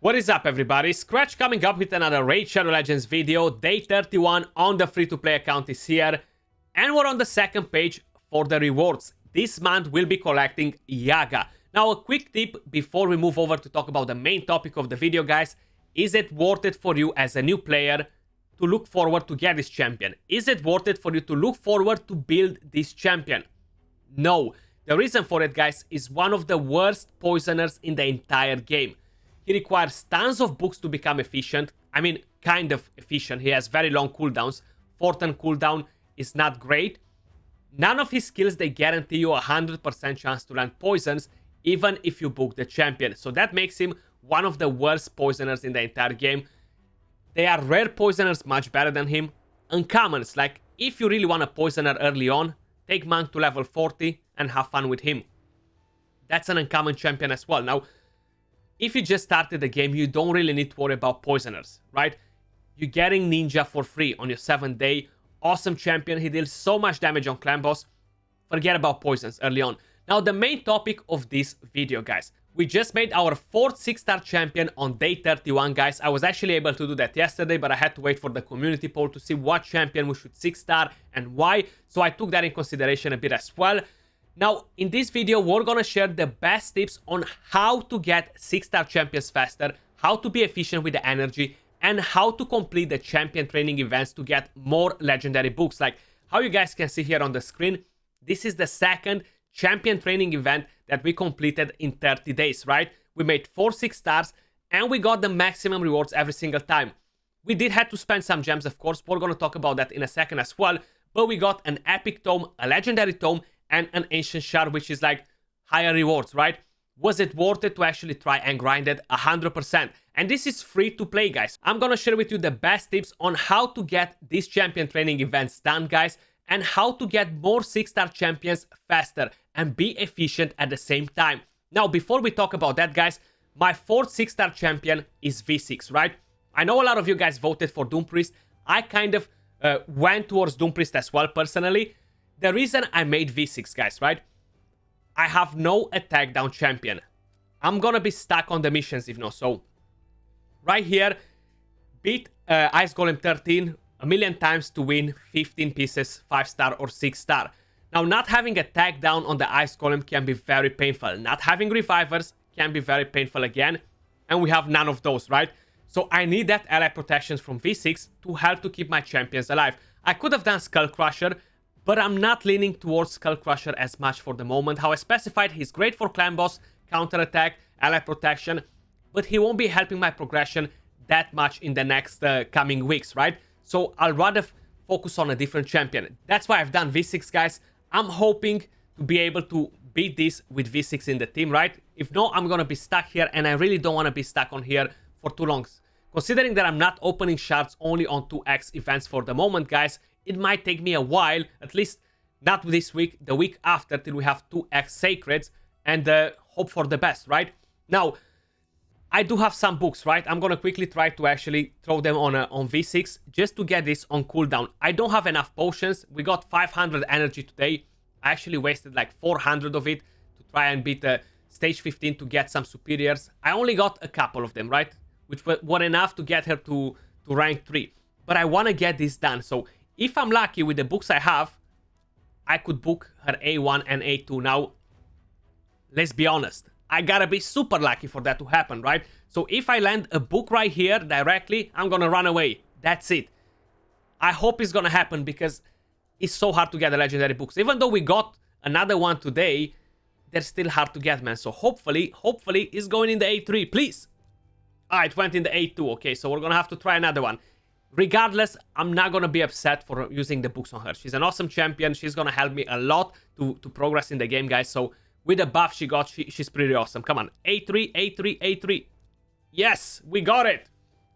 What is up, everybody? Skratch coming up with another Raid Shadow Legends video. Day 31 on the free-to-play account is here. And we're on the second page for the rewards. This month we'll be collecting Yaga. Now, a quick tip before we move over to talk about the main topic of the video, guys. Is it worth it for you as a new player to look forward to get this champion? Is it worth it for you to look forward to build this champion? No. The reason for it, guys, is one of the worst poisoners in the entire game. He requires tons of books to become efficient. I mean, kind of efficient. He has very long cooldowns. 4-turn cooldown is not great. None of his skills, they guarantee you a 100% chance to land poisons, even if you book the champion. So that makes him one of the worst poisoners in the entire game. They are rare poisoners, much better than him. Uncommons, like if you really want a poisoner early on, take Monk to level 40 and have fun with him. That's an uncommon champion as well. Now, if you just started the game, you don't really need to worry about poisoners, right? You're getting Ninja for free on your 7th day. Awesome champion. He deals so much damage on clan boss. Forget about poisons early on. Now, the main topic of this video, guys. We just made our 4th 6-star champion on day 31, guys. I was actually able to do that yesterday, but I had to wait for the community poll to see what champion we should 6-star and why. So I took that in consideration a bit as well. Now, in this video, we're gonna share the best tips on how to get 6-star champions faster, how to be efficient with the energy, and how to complete the champion training events to get more legendary books. Like how you guys can see here on the screen, this is the second champion training event that we completed in 30 days, right? We made 4 6-stars, and we got the maximum rewards every single time. We did have to spend some gems, of course. We're gonna talk about that in a second as well. But we got an epic tome, a legendary tome, and an ancient shard, which is like higher rewards, right? Was it worth it to actually try and grind it? 100%. And this is free to play, guys. I'm gonna share with you the best tips on how to get these champion training events done, guys, and how to get more 6-star champions faster and be efficient at the same time. Now, before we talk about that, guys, my 4th 6-star champion is V6, right? I know a lot of you guys voted for Doom Priest. I kind of went towards Doom Priest as well, personally. The reason I made V6, guys, right? I have no attack down champion. I'm gonna be stuck on the missions if not. So, right here, beat Ice Golem 13 a million times to win 15 pieces, 5-star or 6-star. Now, not having attack down on the Ice Golem can be very painful. Not having revivers can be very painful again. And we have none of those, right? So, I need that ally protections from V6 to help to keep my champions alive. I could have done Skull Crusher, but I'm not leaning towards Skull Crusher as much for the moment. How I specified, he's great for clan boss, counter-attack, ally protection, but he won't be helping my progression that much in the next coming weeks, right? So I'll rather focus on a different champion. That's why I've done V6, guys. I'm hoping to be able to beat this with V6 in the team, right? If not, I'm gonna be stuck here, and I really don't want to be stuck on here for too long. Considering that I'm not opening shards only on 2x events for the moment, guys, it might take me a while, at least not this week, the week after, till we have 2x sacreds, and hope for the best, right? Now, I do have some books, right? I'm gonna quickly try to actually throw them on V6 just to get this on cooldown. I don't have enough potions. We got 500 energy today. I actually wasted like 400 of it to try and beat stage 15 to get some superiors. I only got a couple of them, right? Which were enough to get her to rank 3. But I want to get this done. So if I'm lucky with the books I have, I could book her A1 and A2. Now, let's be honest. I gotta be super lucky for that to happen, right? So if I land a book right here directly, I'm gonna run away. That's it. I hope it's gonna happen because it's so hard to get the legendary books. Even though we got another one today, they're still hard to get, man. So hopefully it's going in the A3, please. Ah, it went in the A2. Okay, so we're gonna have to try another one. Regardless, I'm not gonna be upset for using the books on her. She's an awesome champion. She's gonna help me a lot to progress in the game, guys. So with the buff she got, she's pretty awesome. Come on, A3, A3, A3. Yes, we got it.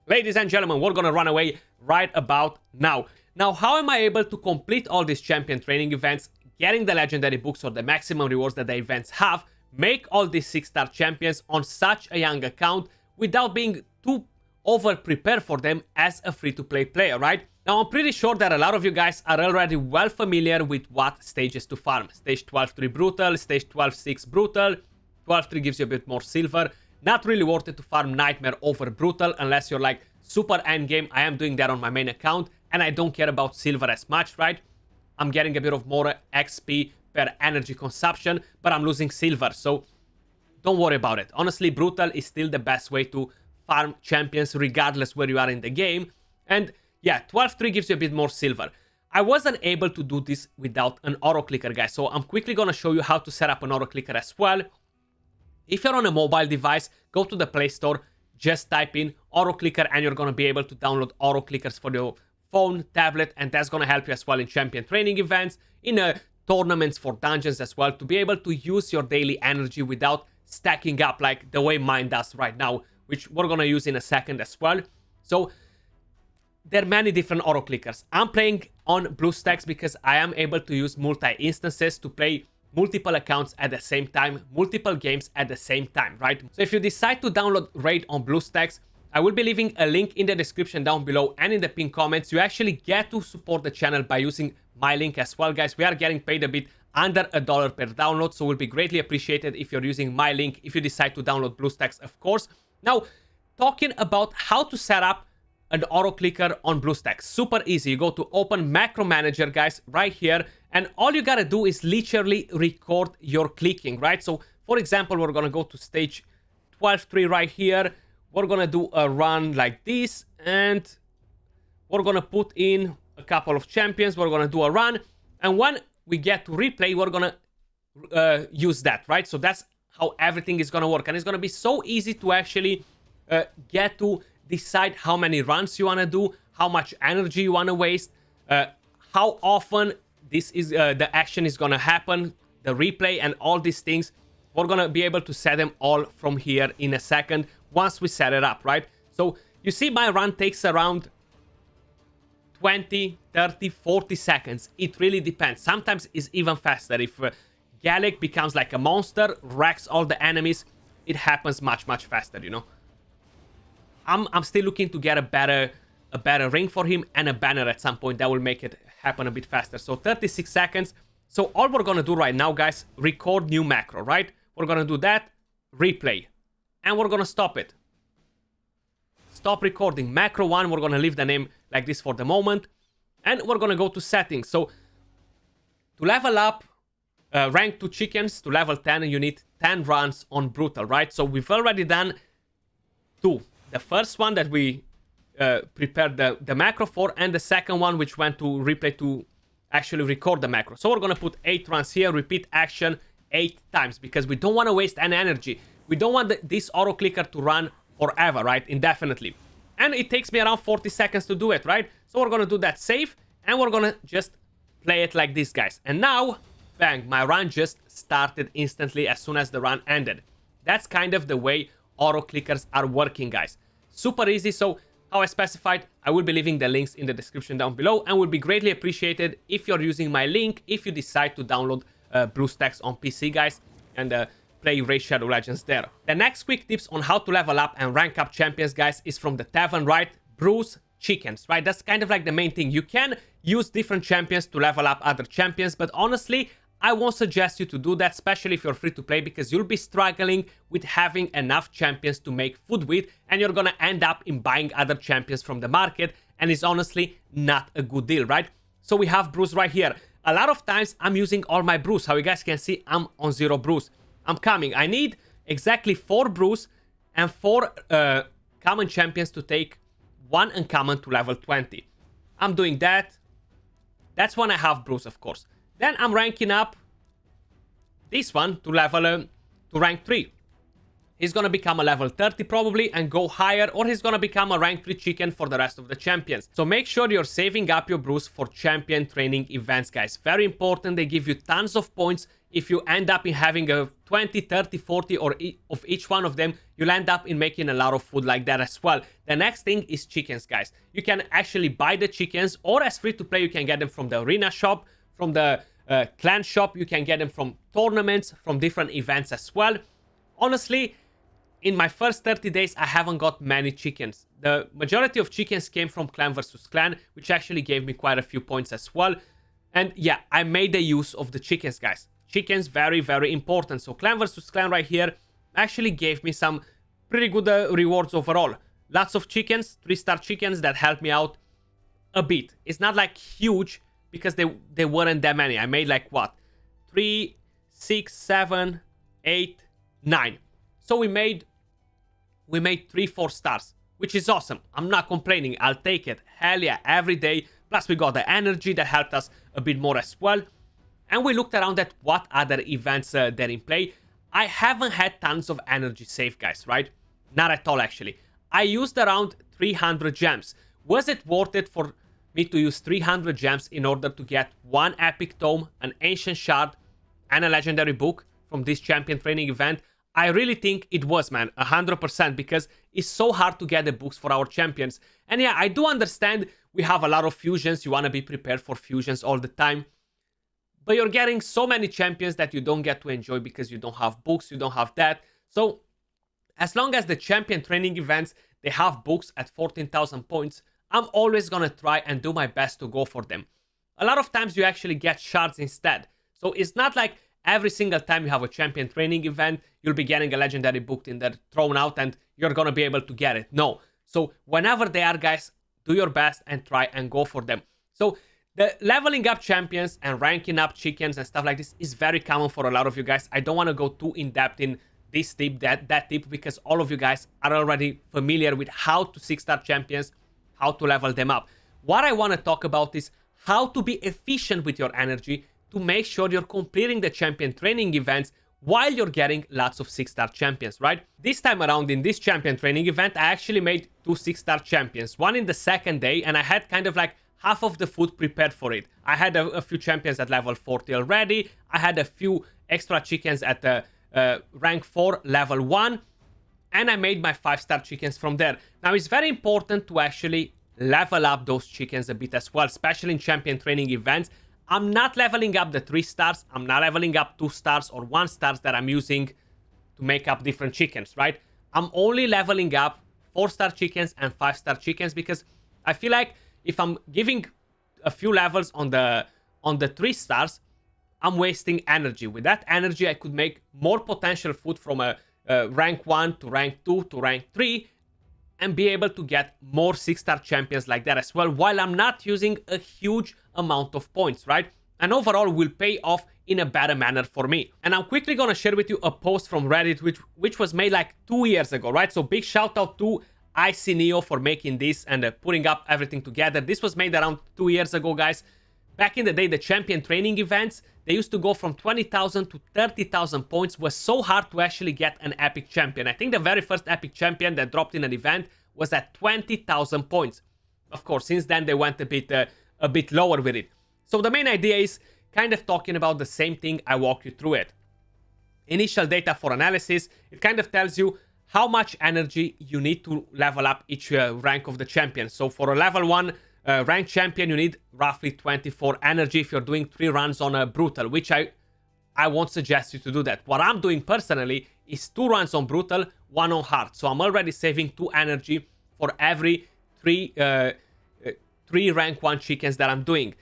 Ladies and gentlemen, we're gonna run away right about now. Now, how am I able to complete all these champion training events, getting the legendary books or the maximum rewards that the events have, make all these 6-star champions on such a young account without being too over-prepared for them as a free-to-play player, right? Now, I'm pretty sure that a lot of you guys are already well familiar with what stages to farm. Stage 12-3 Brutal, Stage 12-6 Brutal, 12-3 gives you a bit more silver, Not really worth it to farm Nightmare over Brutal unless you're like super endgame. I am doing that on my main account, and I don't care about Silver as much, right? I'm getting a bit of more XP per energy consumption, but I'm losing Silver, so don't worry about it. Honestly, Brutal is still the best way to farm champions regardless where you are in the game. And yeah, 12-3 gives you a bit more Silver. I wasn't able to do this without an auto clicker, guys, so I'm quickly gonna show you how to set up an auto clicker as well. If you're on a mobile device, go to the Play Store, just type in auto clicker, and you're gonna be able to download auto clickers for your phone, tablet, and that's gonna help you as well in champion training events, in tournaments for dungeons as well, to be able to use your daily energy without stacking up like the way mine does right now, which we're gonna use in a second as well. So there are many different auto clickers. I'm playing on Bluestacks because I am able to use multi-instances to play multiple accounts at the same time, multiple games at the same time, right? So if you decide to download Raid on Bluestacks, I will be leaving a link in the description down below and in the pinned comments. You actually get to support the channel by using my link as well, guys. We are getting paid a bit under $1 per download, so it will be greatly appreciated if you're using my link, if you decide to download Bluestacks, of course. Now, talking about how to set up an auto clicker on Bluestacks. Super easy. You go to open macro manager, guys, right here, and all you gotta do is literally record your clicking, right? So for example, we're gonna go to stage 12-3 right here. We're gonna do a run like this, and we're gonna put in a couple of champions. We're gonna do a run, and when we get to replay, we're gonna use that, right? So that's how everything is gonna work, and it's gonna be so easy to actually get to decide how many runs you want to do, how much energy you want to waste, how often this is the action is going to happen, the replay, and all these things. We're going to be able to set them all from here in a second once we set it up, right? So you see my run takes around 20, 30, 40 seconds. It really depends. Sometimes it's even faster. If Gallic becomes like a monster, wrecks all the enemies, it happens much, much faster, you know? I'm still looking to get a better ring for him and a banner at some point that will make it happen a bit faster. So 36 seconds. So all we're gonna do right now, guys, record new macro, right? We're gonna do that, replay, and we're gonna stop it. Stop recording. Macro 1, we're gonna leave the name like this for the moment, and we're gonna go to settings. So to level up rank 2 chickens to level 10, you need 10 runs on Brutal, right? So we've already done 2. The first one that we prepared the macro for, and the second one which went to replay to actually record the macro. So we're gonna put 8 runs here, repeat action 8 times, because we don't want to waste any energy. We don't want this auto clicker to run forever, right? Indefinitely. And it takes me around 40 seconds to do it, right? So we're gonna do that safe, and we're gonna just play it like this, guys. And now, bang, my run just started instantly as soon as the run ended. That's kind of the way auto clickers are working, guys. Super easy. So how I specified, I will be leaving the links in the description down below, and would be greatly appreciated if you're using my link if you decide to download Bluestacks on PC, guys, and play Raid Shadow Legends there. The next quick tips on how to level up and rank up champions, guys, is from the tavern, right? Brews chickens, right? That's kind of like the main thing. You can use different champions to level up other champions, but honestly, I won't suggest you to do that, especially if you're free to play, because you'll be struggling with having enough champions to make food with, and you're gonna end up in buying other champions from the market, and it's honestly not a good deal, right? So we have brews right here. A lot of times I'm using all my brews. How you guys can see, I'm on 0 brews. I'm coming. I need exactly 4 brews and 4 common champions to take 1 uncommon to level 20. I'm doing that. That's when I have brews, of course. Then I'm ranking up this one to level to rank 3. He's gonna become a level 30 probably and go higher, or he's gonna become a rank 3 chicken for the rest of the champions. So make sure you're saving up your brews for champion training events, guys. Very important. They give you tons of points. If you end up in having a 20, 30, 40 or of each one of them, you'll end up in making a lot of food like that as well. The next thing is chickens, guys. You can actually buy the chickens, or as free to play, you can get them from the arena shop, from the clan shop. You can get them from tournaments, from different events as well. Honestly, in my first 30 days, I haven't got many chickens. The majority of chickens came from clan versus clan, which actually gave me quite a few points as well. And yeah, I made the use of the chickens, guys. Chickens, very, very important. So clan versus clan right here actually gave me some pretty good rewards overall. Lots of chickens, 3-star chickens that helped me out a bit. It's not like huge because they weren't that many. I made like what? 3, 6, 7, 8, 9. So we made 3, 4 stars, which is awesome. I'm not complaining. I'll take it. Hell yeah, every day. Plus we got the energy that helped us a bit more as well. And we looked around at what other events they're in play. I haven't had tons of energy save, guys, right? Not at all, actually. I used around 300 gems. Was it worth it for me to use 300 gems in order to get one epic tome, an ancient shard, and a legendary book from this champion training event? I really think it was, man, 100%, because it's so hard to get the books for our champions. And yeah, I do understand we have a lot of fusions. You want to be prepared for fusions all the time. But you're getting so many champions that you don't get to enjoy because you don't have books, you don't have that. So as long as the champion training events, they have books at 14,000 points, I'm always gonna try and do my best to go for them. A lot of times you actually get shards instead. So it's not like every single time you have a champion training event, you'll be getting a legendary book in there thrown out and you're gonna be able to get it. No. So whenever they are, guys, do your best and try and go for them. So the leveling up champions and ranking up chickens and stuff like this is very common for a lot of you guys. I don't want to go too in-depth in this tip, that tip, because all of you guys are already familiar with how to 6-star champions, how to level them up. What I want to talk about is how to be efficient with your energy to make sure you're completing the champion training events while you're getting lots of 6-star champions, right? This time around in this champion training event, I actually made 2 6-star champions. One in the second day, and I had kind of like half of the food prepared for it. I had a few champions at level 40 already. I had a few extra chickens at the rank 4 level 1, and I made my 5-star chickens from there. Now it's very important to actually level up those chickens a bit as well, especially in champion training events. I'm not leveling up the 3 stars, I'm not leveling up 2 stars or 1 stars that I'm using to make up different chickens, right? I'm only leveling up 4-star chickens and 5-star chickens because I feel like if I'm giving a few levels on the 3 stars, I'm wasting energy. With that energy, I could make more potential food from a rank 1 to rank 2 to rank 3 and be able to get more 6-star champions like that as well, while I'm not using a huge amount of points, right? And overall will pay off in a better manner for me. And I'm quickly gonna share with you a post from Reddit which was made like 2 years ago, right? So big shout out to Icy Neo for making this and putting up everything together. This was made around 2 years ago, guys. Back in the day, the champion training events, they used to go from 20,000 to 30,000 points. It was so hard to actually get an epic champion. I think the very first epic champion that dropped in an event was at 20,000 points. Of course, since then they went a bit lower with it. So the main idea is kind of talking about the same thing. I walk you through it. Initial data for analysis. It kind of tells you how much energy you need to level up each rank of the champion. So for a level 1 ranked champion, you need roughly 24 energy if you're doing 3 runs on a brutal, which I won't suggest you to do that. What I'm doing personally is 2 runs on brutal, 1 on hard. So I'm already saving 2 energy for every 3 rank 1 chickens that I'm doing.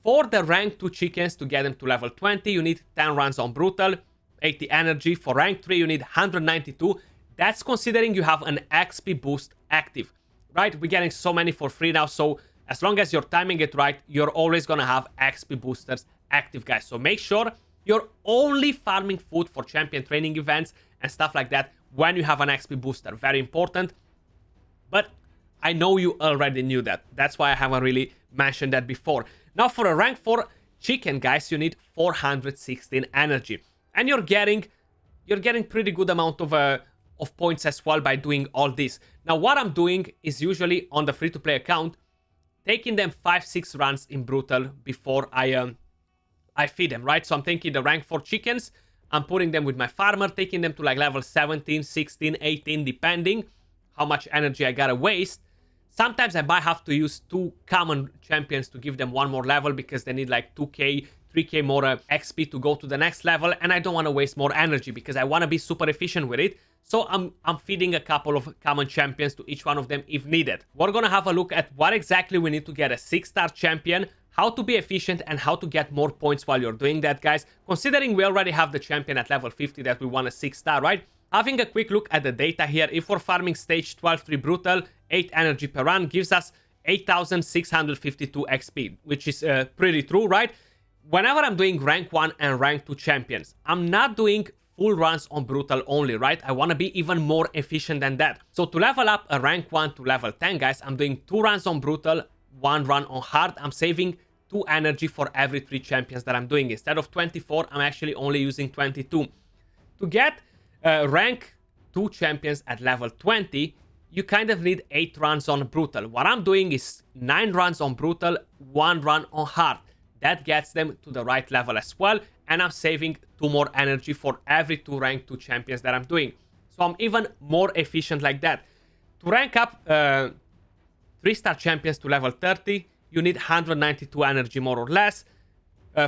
For the rank 2 chickens, to get them to level 20, you need 10 runs on brutal, 80 energy. For rank 3, you need 192. That's considering you have an XP boost active, right? We're getting so many for free now, so as long as you're timing it right, you're always gonna have XP boosters active, guys. So make sure you're only farming food for champion training events and stuff like that when you have an XP booster. Very important. But I know you already knew that. That's why I haven't really mentioned that before. Now for a rank 4 chicken, guys, you need 416 energy. And you're getting pretty good amount of points as well by doing all this. Now what I'm doing is usually on the free-to-play account, taking them 5-6 runs in brutal before I feed them, right? So I'm taking the rank 4 chickens, I'm putting them with my farmer, taking them to like level 17, 16, 18, depending how much energy I gotta waste. Sometimes I might have to use 2 common champions to give them 1 more level because they need like 2k, 3k more XP to go to the next level, and I don't want to waste more energy because I want to be super efficient with it. So I'm feeding a couple of common champions to each one of them if needed. We're gonna have a look at what exactly we need to get a 6-star champion, how to be efficient, and how to get more points while you're doing that, guys. Considering we already have the champion at level 50 that we want a 6-star, right? Having a quick look at the data here, if we're farming stage 12 3 brutal, 8 energy per run gives us 8652 XP, which is pretty true, right? Whenever I'm doing rank 1 and rank 2 champions, I'm not doing full runs on brutal only, right? I want to be even more efficient than that. So to level up a rank 1 to level 10, guys, I'm doing 2 runs on brutal, 1 run on hard. I'm saving 2 energy for every 3 champions that I'm doing. Instead of 24, I'm actually only using 22. To get rank 2 champions at level 20, you kind of need 8 runs on brutal. What I'm doing is 9 runs on brutal, 1 run on hard. That gets them to the right level as well, and I'm saving 2 more energy for every 2 rank 2 champions that I'm doing. So I'm even more efficient like that. To rank up 3-star champions to level 30, you need 192 energy more or less.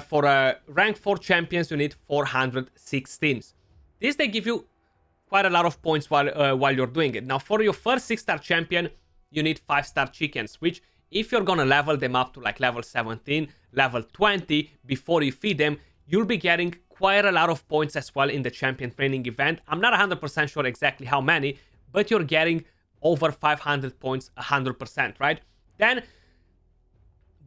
For rank 4 champions, you need 416. This, they give you quite a lot of points while you're doing it. Now, for your first 6-star champion, you need 5-star chickens, which if you're gonna level them up to like level 17, level 20, before you feed them, you'll be getting quite a lot of points as well in the champion training event. I'm not 100% sure exactly how many, but you're getting over 500 points 100%, right? Then,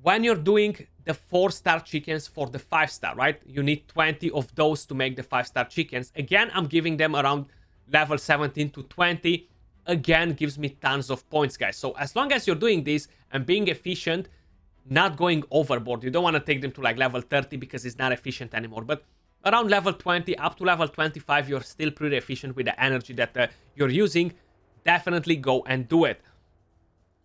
when you're doing the 4-star chickens for the 5-star, right? You need 20 of those to make the 5-star chickens. Again, I'm giving them around level 17 to 20. Again, gives me tons of points, guys. So as long as you're doing this and being efficient, not going overboard, you don't want to take them to like level 30 because it's not efficient anymore. But around level 20 up to level 25, you're still pretty efficient with the energy that you're using. Definitely go and do it.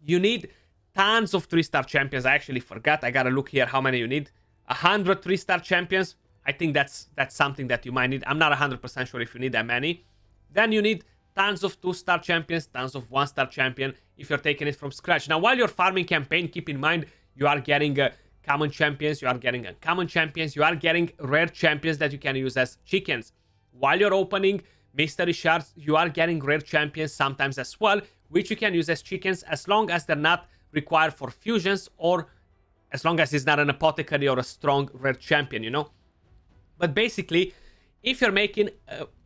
You need tons of 3-star champions. I actually forgot. I gotta look here how many you need. 100 3-star champions. I think that's something that you might need. I'm not 100% sure if you need that many. Then you need tons of 2-star champions, tons of 1-star champion if you're taking it from scratch. Now, while you're farming campaign, keep in mind you are getting common champions, you are getting uncommon champions, you are getting rare champions that you can use as chickens. While you're opening mystery shards, you are getting rare champions sometimes as well, which you can use as chickens as long as they're not required for fusions, or as long as it's not an apothecary or a strong rare champion, you know. But basically, if you're making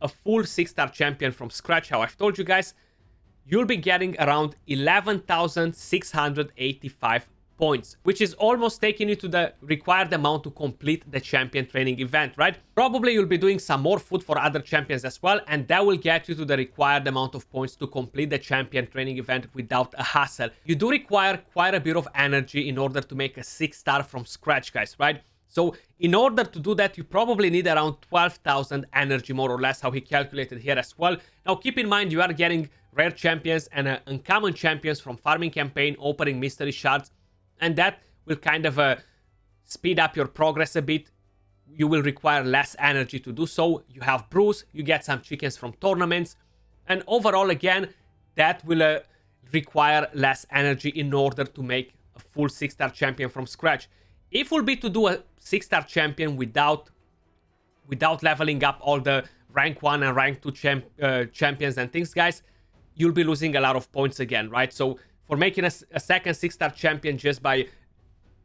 a full 6-star champion from scratch, how I've told you guys, you'll be getting around 11,685 points, which is almost taking you to the required amount to complete the champion training event, right? Probably you'll be doing some more food for other champions as well, and that will get you to the required amount of points to complete the champion training event without a hassle. You do require quite a bit of energy in order to make a 6-star from scratch, guys, right? So in order to do that, you probably need around 12,000 energy, more or less, how he calculated here as well. Now, keep in mind, you are getting rare champions and uncommon champions from farming campaign, opening mystery shards, and that will kind of speed up your progress a bit. You will require less energy to do so. You have brews, you get some chickens from tournaments, and overall, again, that will require less energy in order to make a full 6-star champion from scratch. If we'll be to do a 6-star champion without leveling up all the rank 1 and rank 2 champions and things, guys, you'll be losing a lot of points again, right? So for making a second 6-star champion just by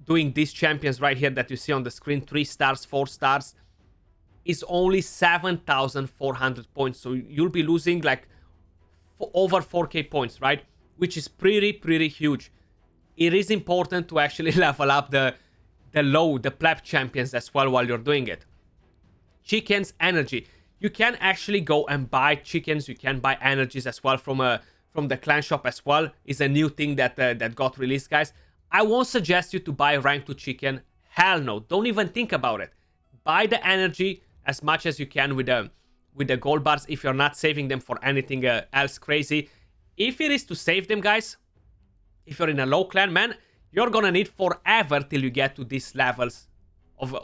doing these champions right here that you see on the screen, 3 stars, 4 stars, is only 7,400 points. So you'll be losing like over 4k points, right? Which is pretty huge. It is important to actually level up the pleb champions as well while you're doing it. Chickens, energy. You can actually go and buy chickens. You can buy energies as well from the clan shop as well. It's a new thing that got released, guys. I won't suggest you to buy rank 2 chicken. Hell no. Don't even think about it. Buy the energy as much as you can with the gold bars if you're not saving them for anything else crazy. If it is to save them, guys, if you're in a low clan, man, you're gonna need forever till you get to these levels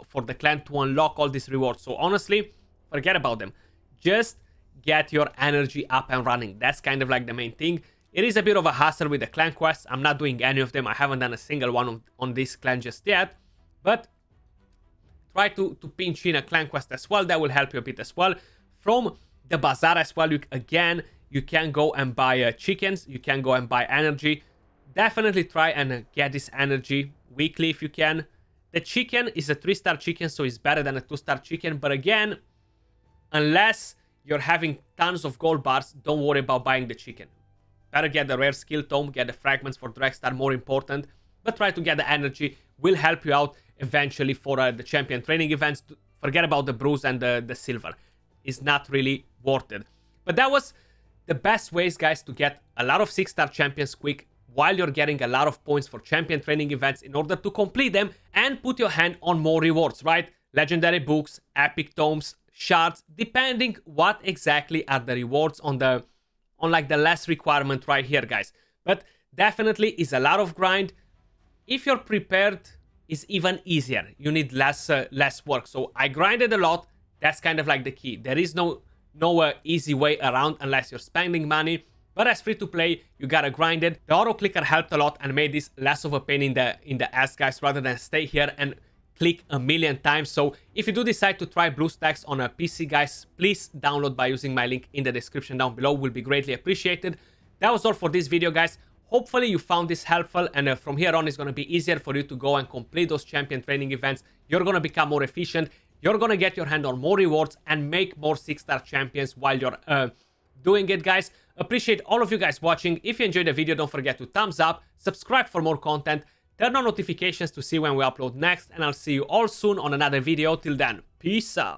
for the clan to unlock all these rewards. So honestly, forget about them. Just get your energy up and running. That's kind of like the main thing. It is a bit of a hassle with the clan quests. I'm not doing any of them. I haven't done a single one on this clan just yet. But try to pinch in a clan quest as well. That will help you a bit as well. From the bazaar as well, you can go and buy chickens. You can go and buy energy. Definitely try and get this energy weekly if you can. The chicken is a 3-star chicken, so it's better than a 2-star chicken. But again, unless you're having tons of gold bars, don't worry about buying the chicken. Better get the rare skill tome, get the fragments for Dragstar, more important. But try to get the energy, will help you out eventually for the champion training events. Forget about the bruise and the silver. It's not really worth it. But that was the best ways, guys, to get a lot of 6-star champions quick while you're getting a lot of points for champion training events in order to complete them and put your hand on more rewards, right? Legendary books, epic tomes, shards, depending what exactly are the rewards on like the less requirement right here, guys. But definitely is a lot of grind. If you're prepared, it's even easier. You need less work. So I grinded a lot. That's kind of like the key. There is no easy way around unless you're spending money. But as free to play, you gotta grind it. The auto clicker helped a lot and made this less of a pain in the ass, guys, rather than stay here and click a million times. So if you do decide to try Bluestacks on a PC, guys, please download by using my link in the description down below. Will be greatly appreciated. That was all for this video, guys. Hopefully you found this helpful, and from here on it's going to be easier for you to go and complete those champion training events. You're going to become more efficient. You're going to get your hand on more rewards and make more 6-star champions while you're doing it, guys. Appreciate all of you guys watching. If you enjoyed the video, don't forget to thumbs up, subscribe for more content, turn on notifications to see when we upload next, and I'll see you all soon on another video. Till then, peace out.